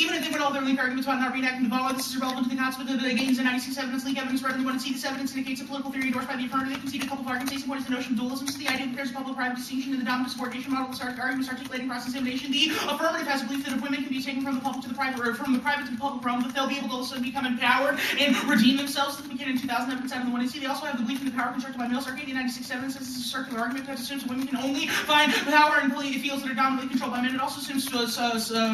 Even if they win all their link arguments about not reenacting the law, this is irrelevant to the consequence of the gains in 96 evidence. Link evidence rather than want to see this evidence indicates a political theory endorsed by the affirmative. They concede a couple of arguments. They support the notion of dualism. So the idea that there's a public-private distinction in the dominant subordination model. The arguments articulating cross-examination. The affirmative has a belief that if women can be taken from the public to the private, or from the private to the public realm, that they'll be able to also become empowered and redeem themselves. So the McKinnon 2000 evidence out of the 1AC. They also have the belief in the power constructed by males. Arcadia 96 evidence says this is a circular argument that assumes that women can only find power in fields that are dominantly controlled by men. It also assumes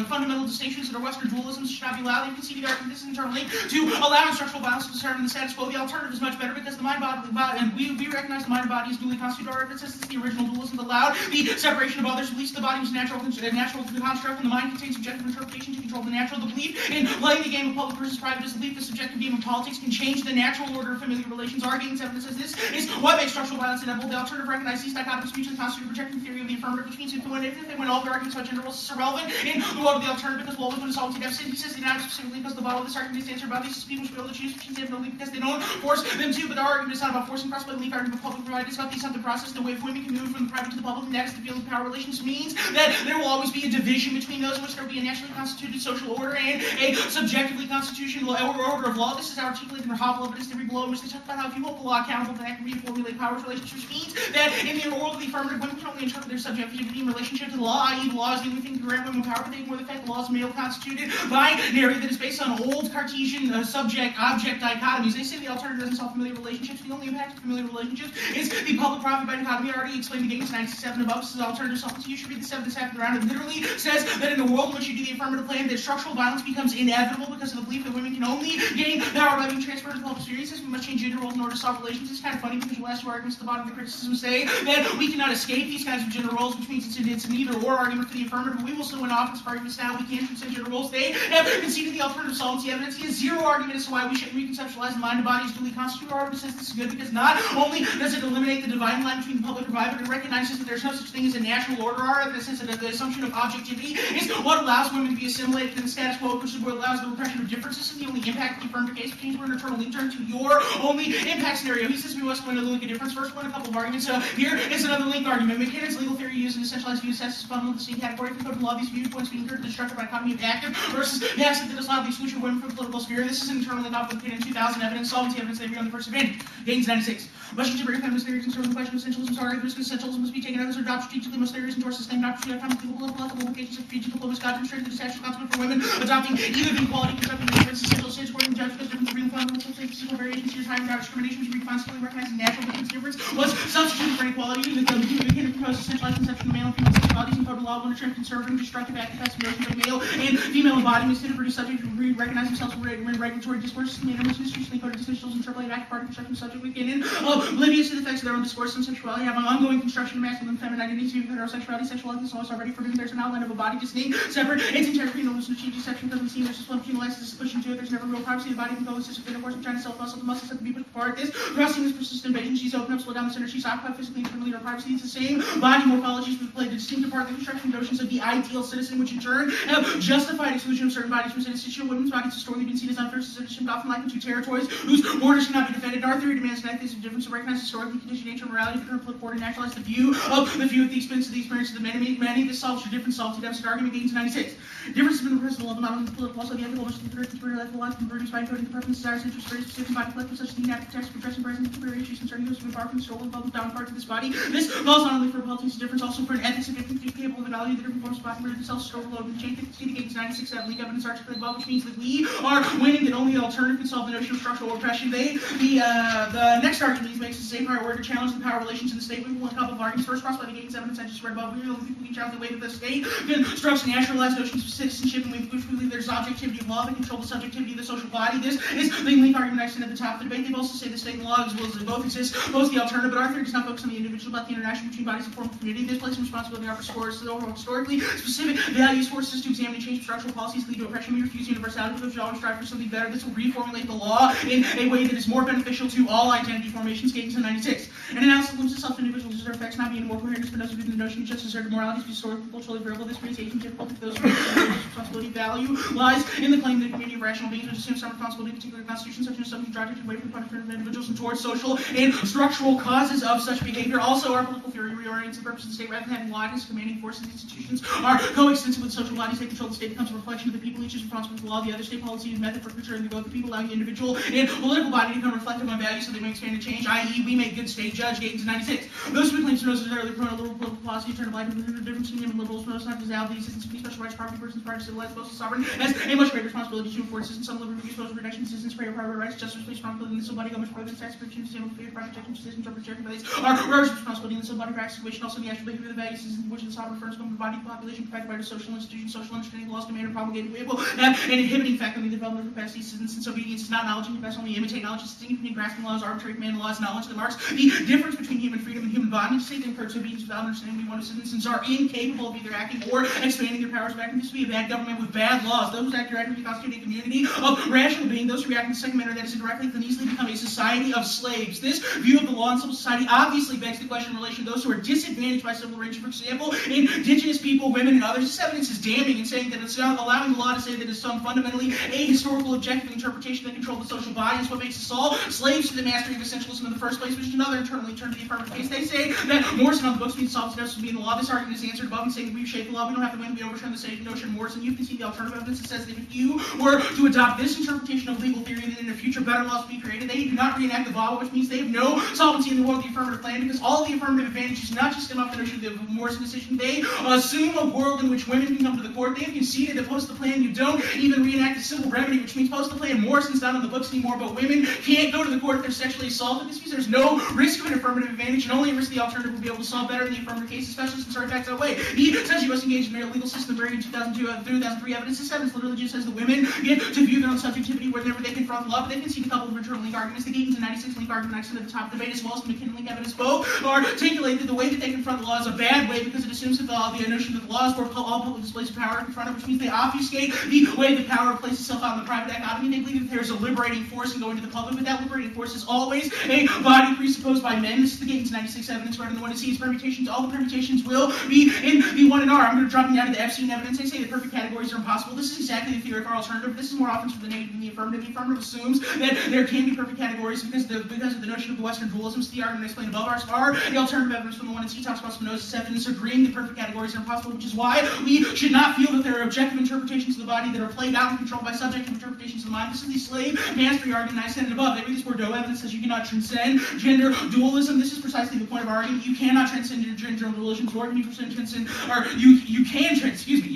fundamental distinctions that are Western dualisms should not be allowed. You can see the argument this is internally to allow structural violence to determine the status quo. The alternative is much better because the mind body, and we recognize the mind and body as duly constituted. Our evidence says this is the original dualism that allowed the separation of others. At least the body was a natural construct, and the mind contains subjective interpretation to control the natural. The belief in playing the game of public versus private is the belief the subjective game of politics can change the natural order of familiar relations. Our gains evidence says this is what makes structural violence inevitable. The alternative recognizes these dichotomies mutually constitute projecting theory of the affirmative, which means if they win all their arguments about gender roles, it's irrelevant in the world of the alternative because we'll always win a solvency deficit. He says the united specifically because the bottom of this argument is to answer about these people should be able to choose between them only because they don't force them to. But the argument is not about forcing cross-play leak argument of public provided. It's about the assumptive process. The way if women can move from the private to the public, and that is the field of power relations, means that there will always be a division between those in which there will be a naturally constituted social order and a subjectively constitutional order of law. This is articulated in their Hobble evidence theory below, in which they talk about how if you hold the law accountable for that, reformulate powers relationships, which means that in the world of the affirmative, women can only interpret their subjectivity in relationship to the law, i.e. the law is the only thing to grant women power, but they ignore the fact the law is male constituted binary that is based on old Cartesian subject-object dichotomies. They say the alternative doesn't solve familiar relationships. The only impact of familiar relationships is the public-private dichotomy. I already explained the gains 97 above. This is alternative solvent. So you should read the 7th half of the round. It literally says that in a world in which you do the affirmative plan, that structural violence becomes inevitable because of the belief that women can only gain power by being transferred to the public sphere. He says we must change gender roles in order to solve relations. It's kind of funny because the last two arguments at the bottom of the criticism say that we cannot escape these kinds of gender roles, which means it's an either-or argument for the affirmative. We will still win office for arguments now. We can't transcend gender roles. They have conceded the alternative solvency evidence. He has zero argument as to why we shouldn't reconceptualize the mind and body as duly constituted. Our argument says this is good because not only does it eliminate the dividing line between public and private, but it recognizes that there's no such thing as a natural order. Our evidence says that the assumption of objectivity is what allows women to be assimilated in the status quo, which is what allows the repression of differences. And the only impact of the affirmative case change an eternal link turn to your only impact scenario. He says we must win a link of difference. First, win a couple of arguments. Here is another link argument. McKinnon's legal theory used in essentialized view sets is fundamental to the same category. If you code law, these viewpoints being constructed by economy of active versus passive that does not have the exclusion of women from the political sphere. This is an internal link off with McKinnon 2000 evidence, solvency evidence, they agree on the first opinion. Gains 96. Russian to feminist theory concerning the question of essentialism. Sorry, there's essentialism must be taken out as adopted strategically. Most theories endorse the same doctrine of political implications of strategic diplomacy. God demonstrated the detached consequence for women adopting either the equality constructed difference essential states according to judgment difference between fundamental physical variations to your time without discrimination, which responsibility recognizing natural difference was substituted for inequality. The McKinnon proposed a centralized conception of male and female sexualities and code law will return conservative, destructive, active notions of male and female embodiments to produce subjects who recognize themselves in regulatory discourse. The manner which institutionally coded dismissals and AAA active part of constructing the subject McKinnon oblivious to the effects of their own discourse and sexuality have an ongoing construction of masculine and feminine identity, heterosexuality, sexuality, is already forbidden. There's an outline of a body distinct, separate, its integrity, and almost achieved exception doesn't seem there's just one penalizes this pushing to it. There's never real privacy. The body can coexist with intercourse and trying to self-muscle. The muscles have to be put apart. This crossing this persistent invasion. She's open up, slow down the center. She's occupied physically, internally, her privacy. It's the same body morphologies which play the distinct part of the construction notions of the ideal citizen, which in turn have justified exclusion of certain bodies from citizenship. Women's bodies historically been seen as unfair citizenship, often likened to territories whose borders cannot be defended. Our theory demands an ethics of difference to recognize historically conditioned nature and morality for political order and naturalize the view of the few at the expense of the experience of the many. This solves your difference, solves the deficit argument gains 96. Differences between the personal level, not only the political, also the ethical, which the third conspiracy life life can produce by encoding the preference, desires, interests, very specific body collective, such as the inactive text for dressing present contemporary issues concerning those who embark from the soul and bubble down parts of this body. This calls not only for politics difference, also for an ethics of difference capable of the value of the different forms of body where themselves to overload and chain 50 gains 96 have leak evidence articulated above, which means that we are winning, that only the alternative can solve the notion of structural oppression. The next argument he makes is the same prior to challenge the power relations in the state. We will a couple of arguments. First, cross by the gains evidence I just read above. We will challenge the way that the state constructs naturalized notions of citizenship, and we believe there's objectivity of law that control the subjectivity of the social body. This is the link argument I seen at the top of the debate. They've also say the state and law as well as they both exist, both the alternative, but our theory does not focus on the individual, but the interaction between bodies and form of community. This places responsibility on our scores, the overall historically specific values forces to examine and change structural policies lead to oppression. We refuse universality, we should always strive for something better. This will reformulate the law in a way that is more beneficial to all identity formations. Gains in 96. An analysis limits itself to individuals their effects not being more coherent, but doesn't the notion of justice or morality to be historically culturally variable. This creates agent difficult if those who responsibility value lies in the claim that a community of rational beings which assume some responsibility, particular constitution, such as something directed away from punishment of individuals and towards social and structural causes of such behavior. Also, our political theory reorients the purpose of the state rather than having law against commanding forces institutions are coextensive with social bodies. They control the state becomes a reflection of the people. Each is responsible for the law. The other state policy and method for controlling the vote of the people, allowing the individual and political body to become reflective on values so they may expand and change, i.e. we make good state judge, Gatins 96. Those who claim to know necessarily promote a liberal political policy, turn a blind to the difference between him and liberals, most not dissolve the existence of special rights, property, persons, private, civil rights, postal sovereign, has a much greater responsibility to enforce citizens, some liberty, social protection, citizens, prayer, private rights, justice, responsibility in the civil body, government, private tax, protection, sustainable fair, private protection, citizens, representation, bodies are rarest responsibility in the civil body, practice, situation, also in the actual behavior of the values, citizens, which the sovereign first come from the body population, protected by the social institutions, social understanding, laws, command, and promulgated way will have an inhibiting effect on the development of capacity, citizens, since obedience is not knowledge, and best only imitate knowledge, distinguishing grasping laws, arbitrary command laws, knowledge that marks the difference between human freedom and human bondage. State that encourages obedience without understanding we want citizens are incapable of either acting or expanding their powers of acting. This would be a bad government with bad laws. Those who act directly constitute a community of rational being. Those who react in the second manner that is indirectly can easily become a society of slaves. This view of the law in civil society obviously begs the question in relation to those who are disadvantaged by civil rights. For example, indigenous people, women, and others. This evidence is damning in saying that it's not allowing the law to say that it's some fundamentally ahistorical objective interpretation that controls the social body. It's what makes us all slaves to the mastery of essentialism in the first place, which is another internally turned to the affirmative case. They say that Morrison on the books means solves the being the law. This argument is answered above and saying that we've shaped the law. We don't have to win. We overturn the same notion of Morrison. You can see the alternative evidence that says that if you were to adopt this interpretation of legal theory, then in the future better laws will be created. They do not reenact the law, which means they have no solvency in the world of the affirmative plan, because all of the affirmative advantages not just stem off the notion of the Morrison decision. They assume a world in which women can come to the court. They have conceded that post the plan you don't even reenact a civil remedy, which means post the plan Morrison's not on the books anymore, but women can't go to the court if they're sexually assaulted. This means there's no risk of an affirmative advantage, and only a risk the alternative will be able to solve better in the affirmative case, especially since our facts outweigh. He says you must engage in a legal system buried in 2003 evidence. This evidence literally just says that women get to view their own subjectivity whenever they confront the law, but they concede a couple of internal link arguments. The Gatins and 96 link argument next to the top debate, as well as the McKinnon link evidence, both articulate that the way that they confront the law is a bad way because it assumes that the notion that the law is for all public displays of power confronted, which means they obfuscate the way that power places itself out in the private dichotomy. They believe that there's a liberating force in going to the public, but that liberating force is always a body presupposed by men. This is the Gatins 96 evidence, rather than one to see its permutations. All the permutations will be in the 1 and R. I'm going to drop down to the Epstein evidence. They say that perfect categories are impossible. This is exactly the theory of our alternative. This is more often for the negative than the affirmative. The affirmative assumes that there can be perfect categories because of the notion of the Western dualisms. The argument explained above ours are the alternative evidence from the 1 and C talks about Spinoza's evidence agreeing that perfect categories are impossible, which is why we should not feel that there are objective interpretations of the body that are played out and controlled by subjective interpretations of the mind. This is the slave mastery argument I said above. They read this word evidence says you cannot transcend gender dualism. This is precisely the point of our argument. You cannot transcend gender dualism, nor can you transcend, or you can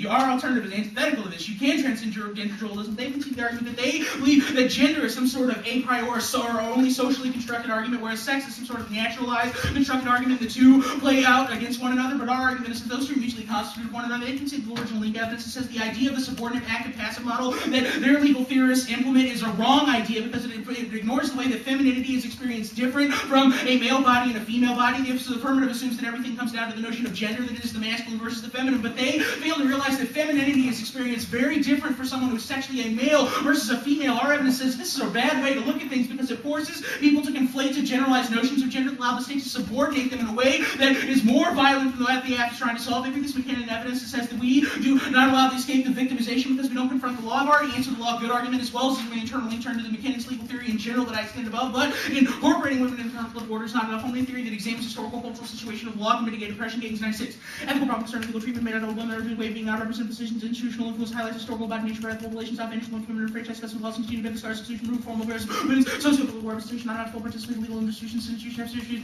our alternative is antithetical to this. You can transcend gender dualism. They concede the argument that they believe that gender is some sort of a priori or only socially constructed argument, whereas sex is some sort of naturalized constructed argument. The two play out against one another, but our argument is that those two mutually constitute one another. They concede the original link evidence that says the idea of the subordinate active-passive model that their legal theorists implement is a wrong idea because it ignores the way that femininity is experienced different from a male body and a female body. The affirmative assumes that everything comes down to the notion of gender, that it is the masculine versus the feminine, but they fail to realize that femininity is experienced very different for someone who's sexually a male versus a female. Our evidence says this is a bad way to look at things because it forces people to conflate to generalized notions of gender that allow the state to subordinate them in a way that is more violent than what the act is trying to solve. They read this McKinnon evidence that says that we do not allow the escape of victimization because we don't confront the law. I've already answered the law of good argument as well as we internally turn to the McKinnon's legal theory in general that I extend above, but incorporating women into conflict order is not enough. Only a theory that examines historical cultural situation of law can mitigate oppression. Gatins 96. Ethical problem concerning legal treatment made out of a woman that are way of being not represent decisions, institutional influence highlights historical body nature, ethical relations, advantage, women, franchise, custom laws, continue to benefit scars, institution, root, formal affairs, women's socio-political war, institution, not full participate in legal institutions,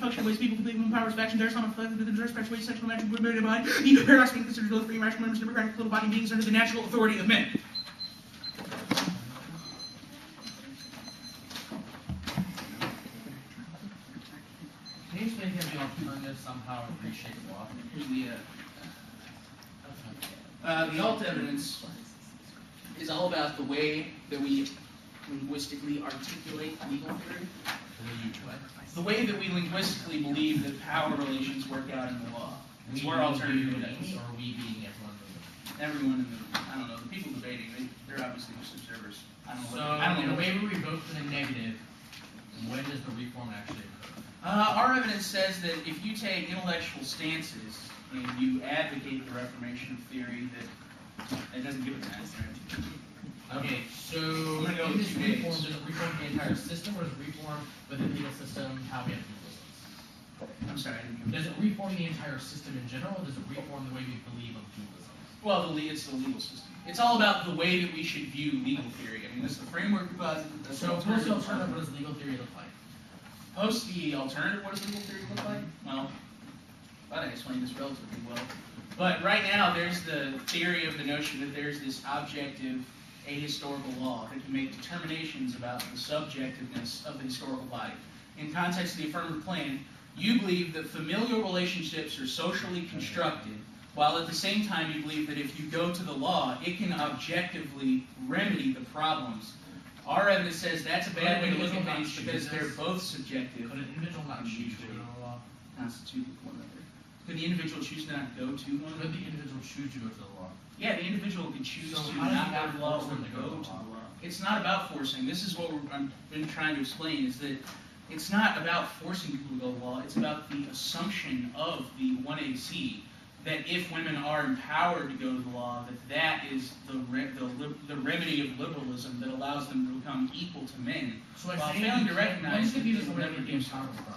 function, ways people complete women powers of action, there's some with the diverse fresh ways, sexual natural good by the paradox being considered both free rational members, democratic political body beings under the natural authority of men. Can you explain to me the alternative somehow and reshape the law? The alt evidence is all about the way that we linguistically articulate legal theory. The way that we linguistically believe that power relations work out in the law. It's where alternative is. Or we being everyone in the room? Everyone in the, I don't know, the people debating, they're obviously just observers. I don't know. So, I don't in know. a way where we vote for the negative, when does the reform actually occur? Our evidence says that if you take intellectual stances and you advocate the reformation of theory, that it doesn't give it an answer. Okay, so go in with this 2 reform, days. does it reform the entire system, or does it reform within the legal system how we have legal systems? I'm sorry, I didn't hear. Does it reform the entire system in general, or does it reform the way we believe of dualism? Well, it's the legal system. It's all about the way that we should view legal theory. I mean, this is the framework we posit. That's So, post the alternative, what does legal theory look like? Post the alternative, what does legal theory look like? Well, I thought I explained this relatively well. But right now, there's the theory of the notion that there's this objective, ahistorical law that can make determinations about the subjectiveness of the historical body. In context of the affirmative plan, you believe that familial relationships are socially constructed, while at the same time you believe that if you go to the law, it can objectively remedy the problems. Our evidence says that's a bad way to look at things because they're both subjective. Could an individual not choose to go to the law? Constitute one another. Could the individual choose to not go to one Could the individual choose to go to the law? Yeah, the individual can choose So to how does not he go have to the law force or them to to go go to to the the law? law. It's not about forcing. This is what I've been trying to explain, is that it's not about forcing people to go to the law. It's about the assumption of the 1AC that if women are empowered to go to the law, that is the remedy of liberalism that allows them to become equal to men. So I While say failing you to can't- recognize when's the that views they of where never they get do the so. empowerment from?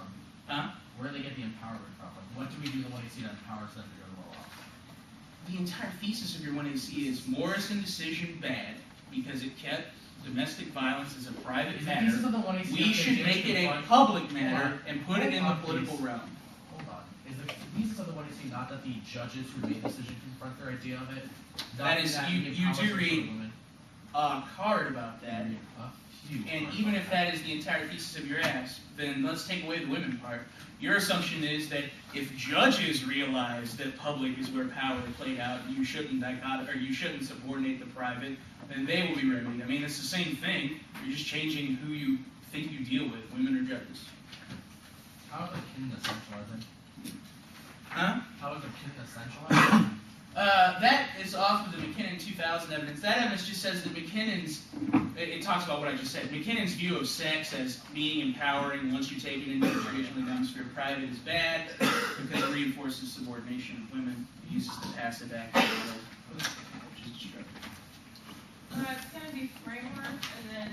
Huh? Where do they get the empowerment from? Like, what do we do the 1AC that empowers them to go to the law? The entire thesis of your 1AC is Morrison decision bad because it kept domestic violence as a private Is the matter. thesis of the 1AC We that should they make it a confront- public Hold matter on. and put it in the Hold on, political please. realm. Hold on. Is the thesis of the 1AC not that the judges who made the decision confront their idea of it? That is, it you empowers do them read for women? a card about You that. read a few And cards even about if that is the entire thesis of your ask, then let's take away the women part. Your assumption is that if judges realize that public is where power is played out, and you shouldn't you shouldn't subordinate the private, then they will be remedied. I mean, it's the same thing. You're just changing who you think you deal with, women or judges. How is the kin essentializing? Huh? How is the kin essentializing? That is off of the McKinnon 2000 evidence. That evidence just says that it talks about what I just said. McKinnon's view of sex as being empowering once you take it into the traditionally dominant sphere of private is bad because it reinforces subordination of women. It uses the passive action, which is destructive. It's going to be framework, and then